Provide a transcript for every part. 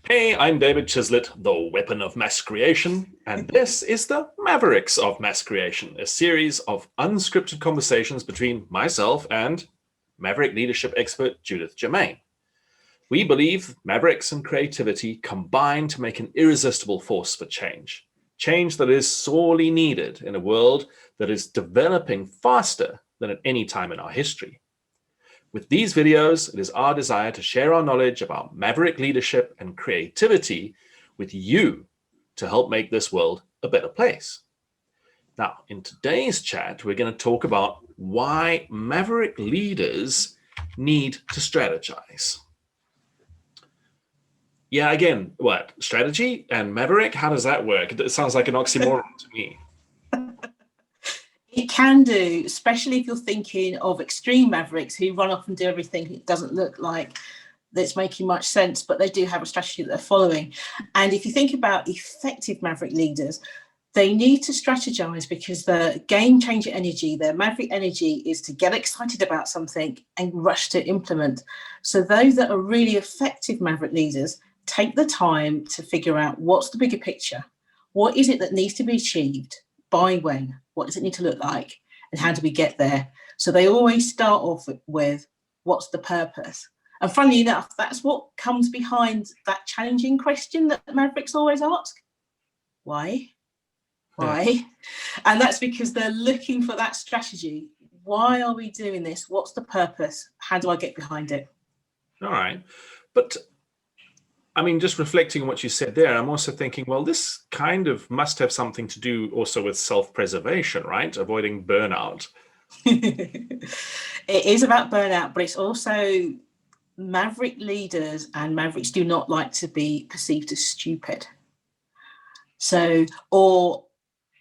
Hey, I'm David Chislett, the weapon of mass creation, and this is the Mavericks of Mass Creation, a series of unscripted conversations between myself and Maverick leadership expert Judith Germain. We believe Mavericks and creativity combine to make an irresistible force for change, change that is sorely needed in a world that is developing faster than at any time in our history. With these videos, it is our desire to share our knowledge about Maverick leadership and creativity with you to help make this world a better place. Now, in today's chat, we're going to talk about why Maverick leaders need to strategize. Yeah, again, what? Strategy and Maverick? How does that work? It sounds like an oxymoron to me. It can do, especially if you're thinking of extreme Mavericks who run off and do everything. It doesn't look like that's making much sense, but they do have a strategy that they're following. And if you think about effective Maverick leaders, they need to strategize because the game-changer energy, their Maverick energy, is to get excited about something and rush to implement. So those that are really effective Maverick leaders take the time to figure out what's the bigger picture, what is it that needs to be achieved, by when, what does it need to look like, and how do we get there? So they always start off with what's the purpose. And funnily enough, that's what comes behind that challenging question that Mavericks always ask. Why? Why? And that's because they're looking for that strategy. Why are we doing this? What's the purpose? How do I get behind it? All right. But I mean, just reflecting on what you said there, I'm also thinking, well, this kind of must have something to do also with self-preservation, right? Avoiding burnout. It is about burnout, but it's also Maverick leaders and Mavericks do not like to be perceived as stupid. So, or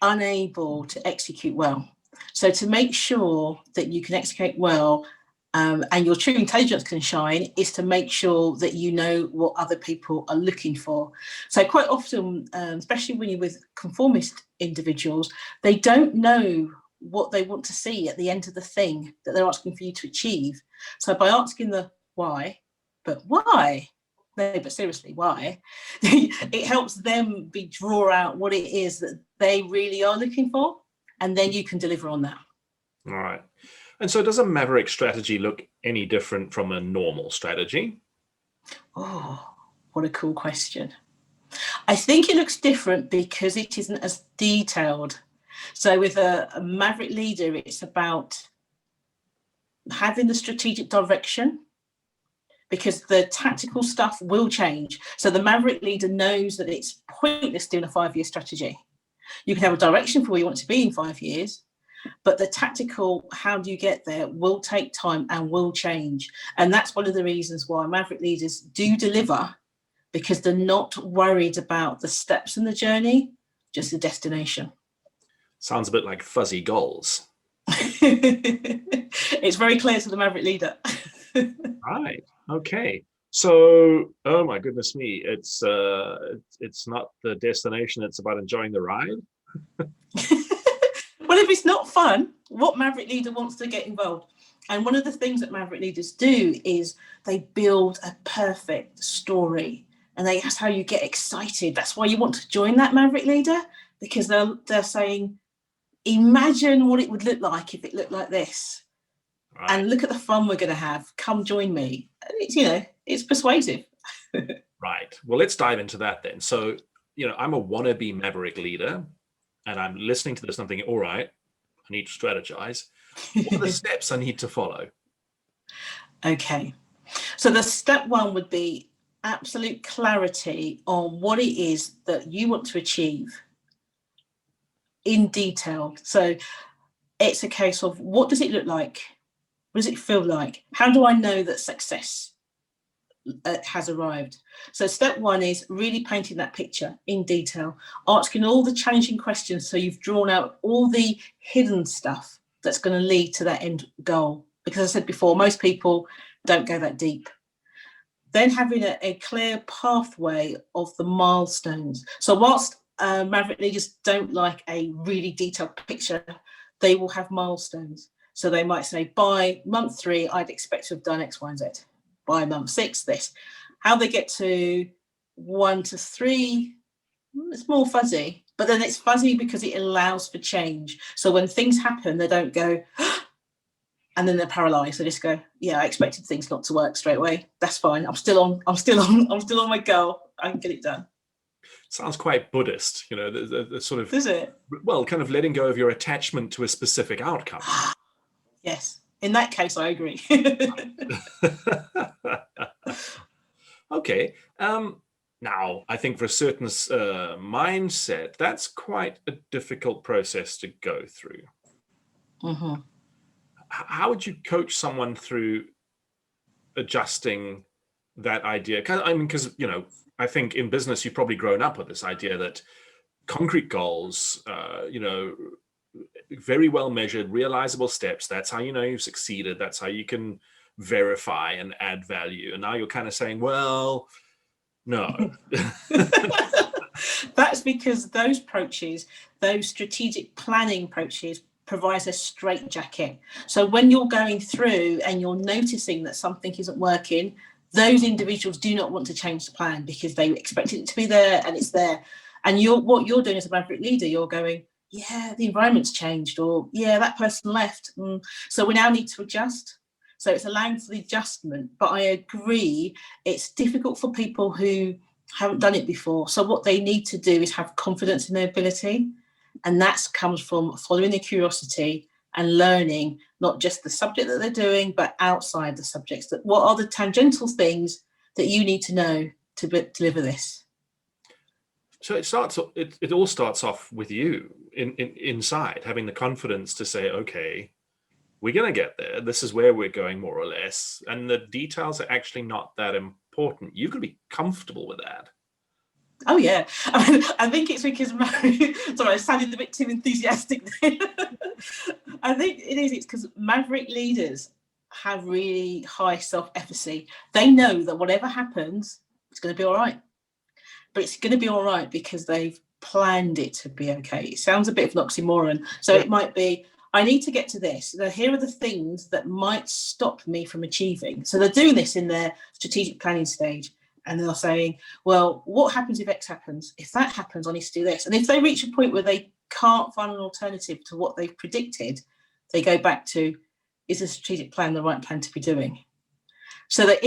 unable to execute well. So to make sure that you can execute well, and your true intelligence can shine, is to make sure that you know what other people are looking for. So quite often, especially when you're with conformist individuals, they don't know what they want to see at the end of the thing that they're asking for you to achieve. So by asking the why, but why? No, but seriously, why? It helps them draw out what it is that they really are looking for, and then you can deliver on that. All right. And so does a Maverick strategy look any different from a normal strategy? Oh, what a cool question. I think it looks different because it isn't as detailed. So with a Maverick leader, it's about having the strategic direction, because the tactical stuff will change. So the Maverick leader knows that it's pointless doing a 5-year strategy. You can have a direction for where you want to be in 5 years, but the tactical, how do you get there, will take time and will change. And that's one of the reasons why Maverick leaders do deliver, because they're not worried about the steps in the journey, just the destination. Sounds a bit like fuzzy goals. It's very clear to the Maverick leader. Right. Okay. So, oh my goodness me, it's not the destination, it's about enjoying the ride. Well, if it's not fun, what Maverick leader wants to get involved? And one of the things that Maverick leaders do is they build a perfect story, and that's how you get excited. That's why you want to join that Maverick leader, because they're saying, imagine what it would look like if it looked like this. Right. And look at the fun we're going to have. Come join me. It's, it's persuasive. Right. Well, let's dive into that then. So, I'm a wannabe Maverick leader, and I'm listening to this and I'm thinking, all right, I need to strategize. What are the steps I need to follow? Okay. So the step one would be absolute clarity on what it is that you want to achieve in detail. So it's a case of, what does it look like? What does it feel like? How do I know that success has arrived? So step one is really painting that picture in detail, asking all the challenging questions, so you've drawn out all the hidden stuff that's going to lead to that end goal. Because as I said before, most people don't go that deep. Then having a clear pathway of the milestones. So whilst Maverick leaders don't like a really detailed picture, they will have milestones. So they might say, by month 3, I'd expect to have done X, Y, and Z. By month 6, this. How they get to 1 to 3, it's more fuzzy, but then it's fuzzy because it allows for change. So when things happen, they don't go, and then they're paralyzed. They just go, yeah, I expected things not to work straight away. That's fine. I'm still on my goal. I can get it done. Sounds quite Buddhist, you know, the sort of, Is it? well, kind of letting go of your attachment to a specific outcome. Yes. In that case, I agree. Okay. Now, I think for a certain mindset, that's quite a difficult process to go through. Mm-hmm. How would you coach someone through adjusting that idea? Because, you know, I think in business, you've probably grown up with this idea that concrete goals, you know, very well measured, realizable steps. That's how you know you've succeeded. That's how you can verify and add value. And now you're kind of saying, well, no. That's because those approaches, those strategic planning approaches, provides a straitjacket. So when you're going through and you're noticing that something isn't working, those individuals do not want to change the plan because they expected it to be there and it's there. And what you're doing as a Maverick leader, you're going, yeah, the environment's changed, or yeah, that person left. So we now need to adjust. So it's allowing for the adjustment. But I agree, it's difficult for people who haven't done it before. So what they need to do is have confidence in their ability. And that comes from following their curiosity and learning not just the subject that they're doing, but outside the subjects. That what are the tangential things that you need to know to deliver this? So it all starts off with you inside, having the confidence to say, okay, we're going to get there. This is where we're going, more or less. And the details are actually not that important. You've got to be comfortable with that. Oh, yeah. I think it's because, sorry, I sounded a bit too enthusiastic there. I think it's because Maverick leaders have really high self-efficacy. They know that whatever happens, it's going to be all right. But it's going to be all right because they've planned it to be okay. It sounds a bit of an oxymoron. So It might be, I need to get to this. Now, here are the things that might stop me from achieving. So they're doing this in their strategic planning stage. And they're saying, well, what happens if X happens? If that happens, I need to do this. And if they reach a point where they can't find an alternative to what they've predicted, they go back to, is the strategic plan the right plan to be doing? So that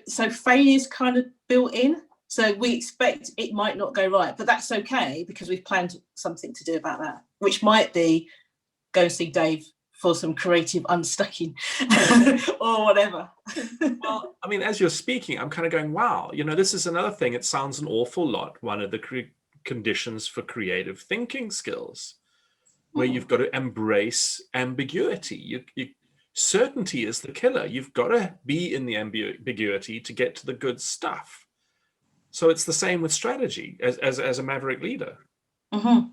so failure is kind of built in. So we expect it might not go right, but that's okay because we've planned something to do about that, which might be go and see Dave for some creative unstucking or whatever. Well, I mean, as you're speaking, I'm kind of going, wow, you know, this is another thing. It sounds an awful lot. One of the conditions for creative thinking skills, where you've got to embrace ambiguity. Certainty is the killer. You've got to be in the ambiguity to get to the good stuff. So it's the same with strategy as a Maverick leader. Mm-hmm.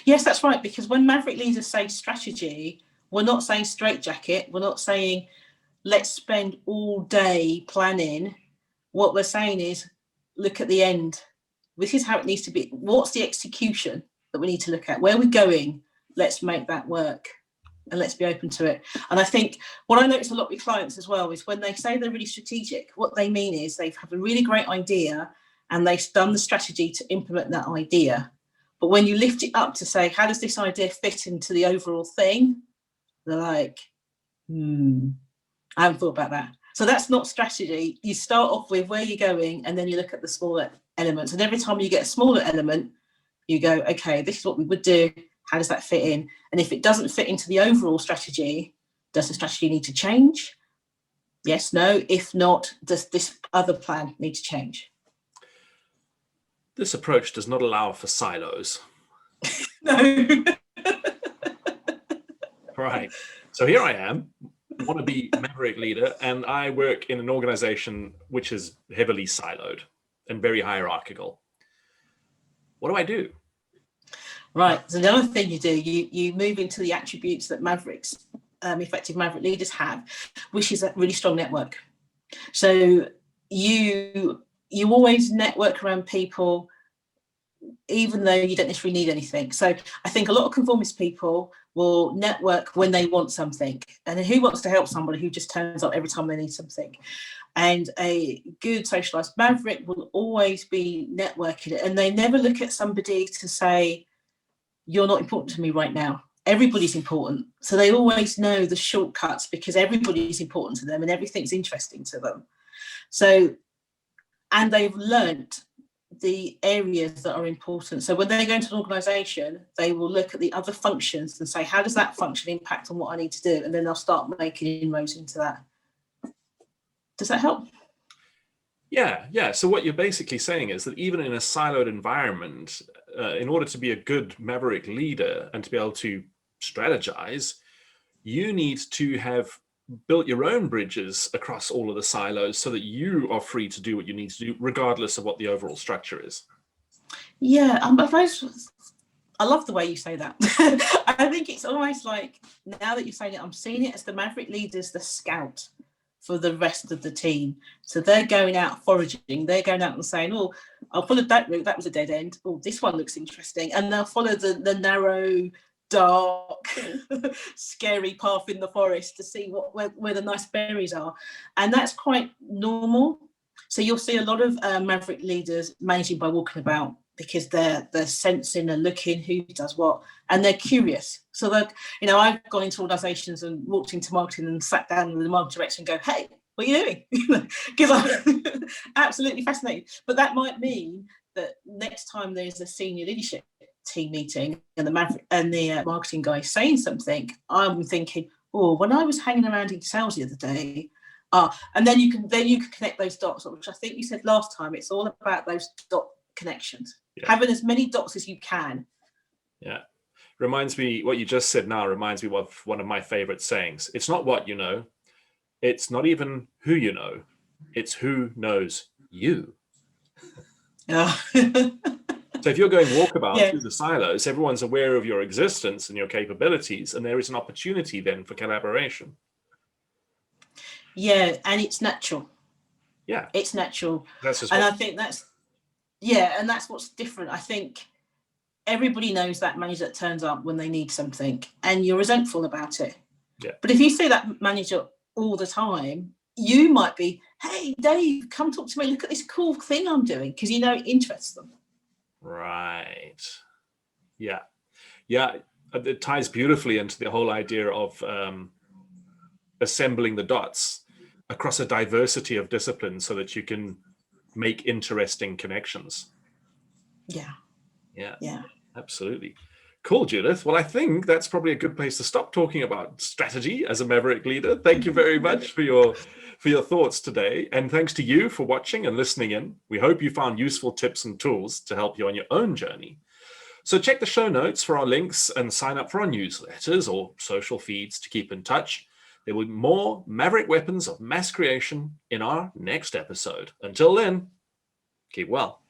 Yes, that's right. Because when Maverick leaders say strategy, we're not saying straitjacket. We're not saying let's spend all day planning. What we're saying is look at the end. This is how it needs to be. What's the execution that we need to look at? Where are we going? Let's make that work and let's be open to it. And I think what I notice a lot with clients as well is when they say they're really strategic, what they mean is they've had a really great idea and they've done the strategy to implement that idea. But when you lift it up to say, how does this idea fit into the overall thing? They're like, I haven't thought about that. So that's not strategy. You start off with where you're going and then you look at the smaller elements. And every time you get a smaller element, you go, okay, this is what we would do. How does that fit in? And if it doesn't fit into the overall strategy, does the strategy need to change? Yes, no. If not, does this other plan need to change? This approach does not allow for silos. No. Right. So here I am, want to be Maverick leader, and I work in an organization which is heavily siloed and very hierarchical. What do I do? Right. So the other thing you do, you move into the attributes that Mavericks, effective Maverick leaders have, which is a really strong network. So you always network around people, even though you don't necessarily need anything. So I think a lot of conformist people will network when they want something. And who wants to help somebody who just turns up every time they need something? And a good socialized maverick will always be networking, and they never look at somebody to say, you're not important to me right now. Everybody's important. So they always know the shortcuts because everybody's important to them and everything's interesting to them. So, and they've learnt the areas that are important. So when they go into an organization, they will look at the other functions and say, how does that function impact on what I need to do? And then they'll start making inroads into that. Does that help? Yeah. So what you're basically saying is that even in a siloed environment, in order to be a good Maverick leader and to be able to strategize, you need to have built your own bridges across all of the silos so that you are free to do what you need to do, regardless of what the overall structure is. Yeah, I love the way you say that. I think it's almost like, now that you're saying it, I'm seeing it as the Maverick leaders, the scout for the rest of the team. So they're going out foraging, they're going out and saying, oh, I'll follow that route, that was a dead end. Oh, this one looks interesting. And they'll follow the narrow, dark, scary path in the forest to see where the nice berries are. And that's quite normal. So you'll see a lot of Maverick leaders managing by walking about, because they're sensing and looking who does what, and they're curious. So that, you know, I've gone into organizations and walked into marketing and sat down with the marketing director and go, hey, what are you doing? Because I'm absolutely fascinated. But that might mean that next time there's a senior leadership team meeting and the marketing guy saying something, I'm thinking, oh, when I was hanging around in sales the other day, and then you can connect those dots, which I think you said last time. It's all about those dot connections. Yeah. Having as many dots as you can. Yeah. Reminds me, what you just said now reminds me of one of my favorite sayings. It's not what you know. It's not even who you know. It's who knows you. Yeah. So if you're going walkabout through the silos, everyone's aware of your existence and your capabilities, and there is an opportunity then for collaboration. Yeah, and it's natural. Yeah. It's natural. I think that's what's different. I think everybody knows that manager that turns up when they need something and you're resentful about it. Yeah. But if you see that manager all the time, you might be, hey, Dave, come talk to me. Look at this cool thing I'm doing, because you know it interests them. Right. Yeah. Yeah. It ties beautifully into the whole idea of assembling the dots across a diversity of disciplines so that you can make interesting connections. Yeah, absolutely. Cool, Judith. Well, I think that's probably a good place to stop talking about strategy as a Maverick leader. Thank you very much for your thoughts today, and thanks to you for watching and listening in. We hope you found useful tips and tools to help you on your own journey. So check the show notes for our links and sign up for our newsletters or social feeds to keep in touch. There will be more Maverick weapons of mass creation in our next episode. Until then, keep well.